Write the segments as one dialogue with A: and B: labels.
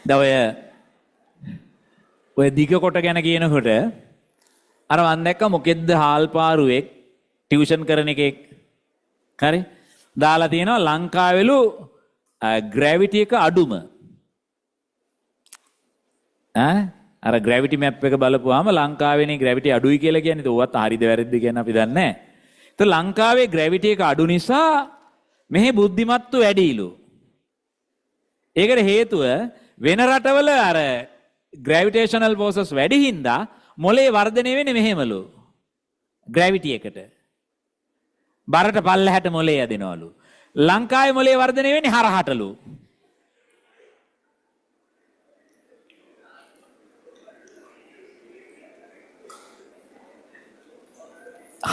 A: දැන් ඔය දිග කොට ගැන කියනකොට අර මම දැක්ක මොකෙද්ද හාල්පාරුවෙක් ටියුෂන් කරන එකෙක් හරි දාලා තියෙනවා ලංකාවෙලු ග්‍රැවිටි එක අඩුම අර ග්‍රැවිටි මැප් එක බලපුවාම ලංකාවේනේ ග්‍රැවිටි අඩුයි කියලා කියන්නේ ඒවත් හරිද වැරදිද කියන අපි දන්නේ නැහැ. ඒත් ලංකාවේ ග්‍රැවිටි එක අඩු නිසා මෙහි බුද්ධිමත්තු වැඩිලු. ඒකට හේතුව වෙන රටවල අර ග්‍රැවිටේෂනල් ෆෝසස් වැඩි හින්දා මොලේ වර්ධනය වෙන්නේ මෙහෙමලු. ග්‍රැවිටි එකට. බරට පල්ලහැට මොලේ යදිනවලු. ලංකාවේ මොලේ වර්ධනය වෙන්නේ හරහටලු.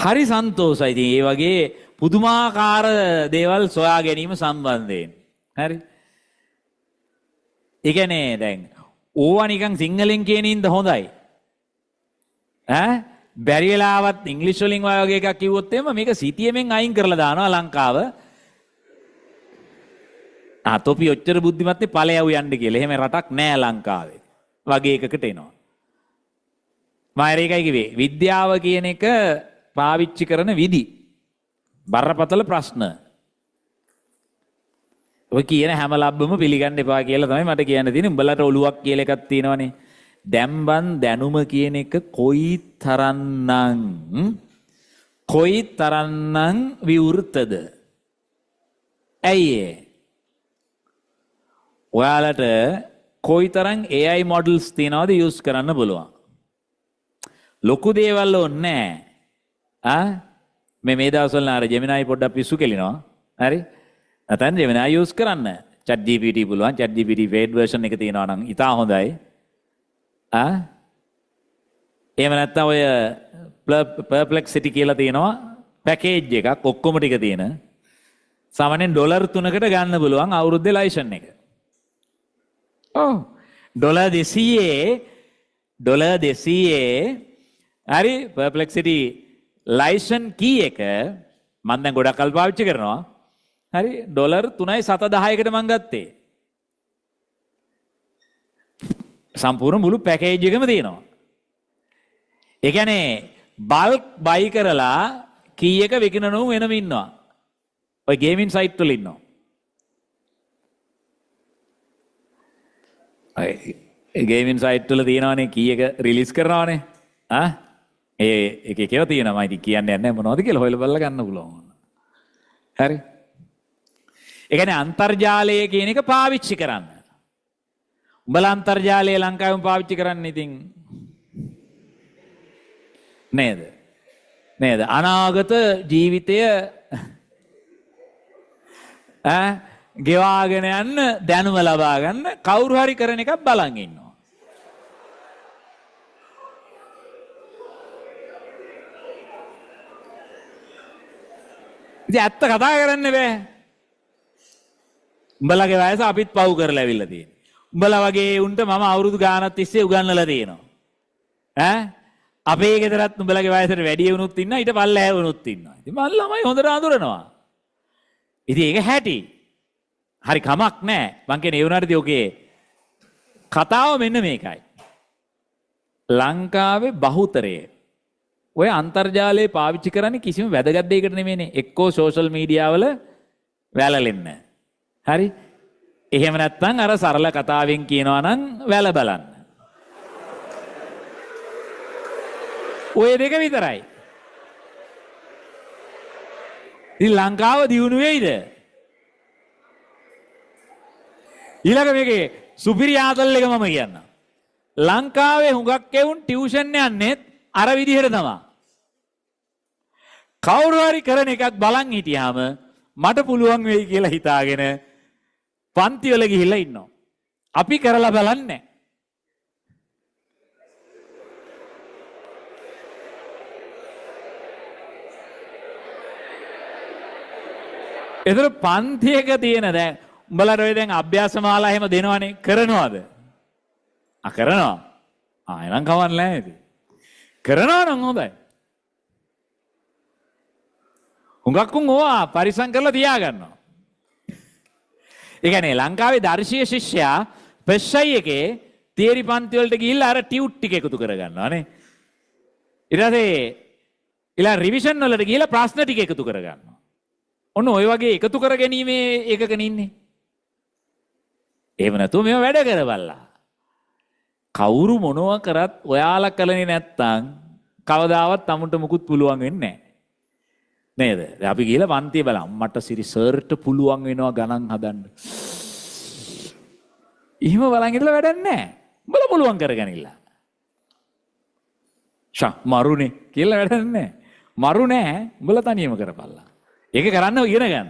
A: හරි සන්තෝෂයි. ඉතින් ඒ වගේ පුදුමාකාර දේවල් සොයා ගැනීම සම්බන්ධයෙන්. හරි. ඒ කියන්නේ දැන් ඕවා නිකන් සිංහලෙන් කියන ඉඳ හොඳයි. බැරි වෙලාවත් ඉංග්‍රීසි වලින් වගේ එකක් කිව්වොත් එimhe මේක සිටියෙමින් අයින් කරලා දානවා ලංකාව. තොපි ඔච්චර බුද්ධිමත් නේ ඵලයව යන්න කියලා. එහෙම රටක් නෑ ලංකාවේ. වගේ එකකට එනවා. මම ඒකයි කිව්වේ විද්‍යාව කියන එක පාවිච්චි කරන විදි බරපතල ප්‍රශ්න. ඔය කියන හැම ලබ්බම පිළිගන්න එපා කියලා තමයි මට කියන්න තියෙන්නේ. උඹලට ඔලුවක් කියලා එකක් තියෙනවනේ. දැම්බන් දැනුම කියන එක කොයි තරම්නම් විවෘතද? ඇයි ඔයාලට කොයිතරම් AI models තියනවද යූස් කරන්න පුළුවන්? ලොකු දේවල් ඕනේ නැහැ. මේ දවස්වල නාර ජෙමිනයි පොඩ්ඩක් පිස්සු කෙලිනවා. හරි? නැත්නම් ජෙමිනයි යූස් කරන්න. chat GPT පුළුවන්. chat GPT paid version එක තියෙනවා නම් ඉතා හොඳයි. එහෙම නැත්නම් ඔය perplexity කියලා තියෙනවා පැකේජ් එකක් ඔක්කොම ටික තියෙන. සාමාන්‍යයෙන් ඩොලර් 3කට ගන්න පුළුවන් අවුරුද්දේ ලයිසන් එක. ඩොලර් 200 හරි perplexity ලයිසන් කී එක මම දැන් ගොඩක් කල් පාවිච්චි කරනවා. හරි ඩොලර් 3.710කට මම ගත්තේ. සම්පූර්ණ මුළු පැකේජ් එකම තියෙනවා. ඒ කියන්නේ බල්ක් බයි කරලා කී එක විකිනනු වෙනම ඉන්නවා. ඔය ගේමින් සයිට් වල ඉන්නවා. ඒ ගේමින් සයිට් වල තියෙනවානේ කී එක රිලීස් කරනවානේ. ඒ එක එකව තියෙනවා. ඉතින් කියන්නේ නැහැ මොනවද කියලා හොයලා බලලා ගන්න පුළුවන්. හරි. ඒ කියන්නේ අන්තර්ජාලය කියන එක පාවිච්චි කරන්න. උඹලා අන්තර්ජාලය ලංකාවෙම පාවිච්චි කරන්න ඉතින් නේද? අනාගත ජීවිතය ගෙවාගෙන යන්න දැනුම ලබා ගන්න කවුරු හරි කරන එකක් බලන් ඉන්නවා. ඉතින් ඇත්ත කතා කරන්න බෑ. උඹලගේ වයස අපිත් පව් කරලා ඇවිල්ලා තියෙනවා. උඹලා වගේ උන්ට මම අවුරුදු ගානක් තිස්සේ උගන්වලා තියෙනවා. අපේ ගෙදරත් උඹලගේ වයසට වැඩි වුණුත් ඉන්නවා ඊට පල්ලෑ වුණුත් ඉන්නවා. ඉතින් මම ළමයි හොඳට අඳුරනවා. ඉතින් ඒක හැටි. හරි කමක් නැහැ. මං කියන්නේ ඒ වුණාට ඔකේ කතාව මෙන්න මේකයි. ලංකාවේ බහුතරයේ ඔය අන්තර්ජාලය පාවිච්චි කරන්නේ කිසිම වැදගත් දෙයකට නෙමෙයිනේ. එක්කෝ සෝෂල් මීඩියා වල වැළලෙන්න. හරි? එහෙම නැත්නම් අර සරල කතාවෙන් කියනවා නම් වැළ බලන්න. ඔය දෙක විතරයි. ඉතින් ලංකාව දියුණු වෙයිද? ඊළඟ මේකේ සුපිරි ආතල් එක මම කියන්නම්. ලංකාවේ හුඟක් එවුන් ටියුෂන් යන්නේ අර විදිහට තමයි. කවුරු හරි කරන එකක් බලන් හිටියාම මට පුළුවන් වෙයි කියලා හිතාගෙන පන්ති වල ගිහිල්ලා ඉන්නවා. අපි කරලා බලන්නේ. ඒතර පන්තියක තියෙන දැන් උඹලට ඔය දැන් අභ්‍යාසමාලා එහෙම දෙනවනේ කරනවද? කරනවා. එනම් කවන්න නැහැ ඉතින්. කරනවා නම් හොඳයි. හුඟක් උන් ඕවා පරිසම් කරලා තියාගන්නවා. ඒ කියන්නේ ලංකාවේ දර්ශීය ශිෂ්‍යයා ප්‍රෙෂයි එකේ තියරි පන්ති වලට ගිහිල්ලා අර ටියුට් ටික එකතු කරගන්නවානේ. ඊට පස්සේ ඊළඟ රිවිෂන් වලට ගිහිල්ලා ප්‍රශ්න ටික එකතු කරගන්නවා. ඔන්න ඔය වගේ එකතු කර ගැනීමේ එකකනේ ඉන්නේ. එහෙම නැතුව මේව වැඩ කරවල්ලා. කවුරු මොනවා කරත් ඔයාලා කළනේ නැත්තම් කවදාවත් අමුන්ට මුකුත් පුළුවන් වෙන්නේ නැහැ. නේද? අපි ගිහලා පන්තිය බලමු. මට සිරි සර්ට පුළුවන් වෙනවා ගණන් හදන්න. එහෙම බලන් ඉඳලා වැඩක් නැහැ. උඹලා පුළුවන් කරගනින්න. මරුනේ කියලා වැඩක් නැහැ. මරු නැහැ. උඹලා තනියම කරපල්ලා. ඒක කරන්න ඉගෙන ගන්න.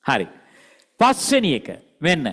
A: හරි. පස්වෙනි එක මෙන්න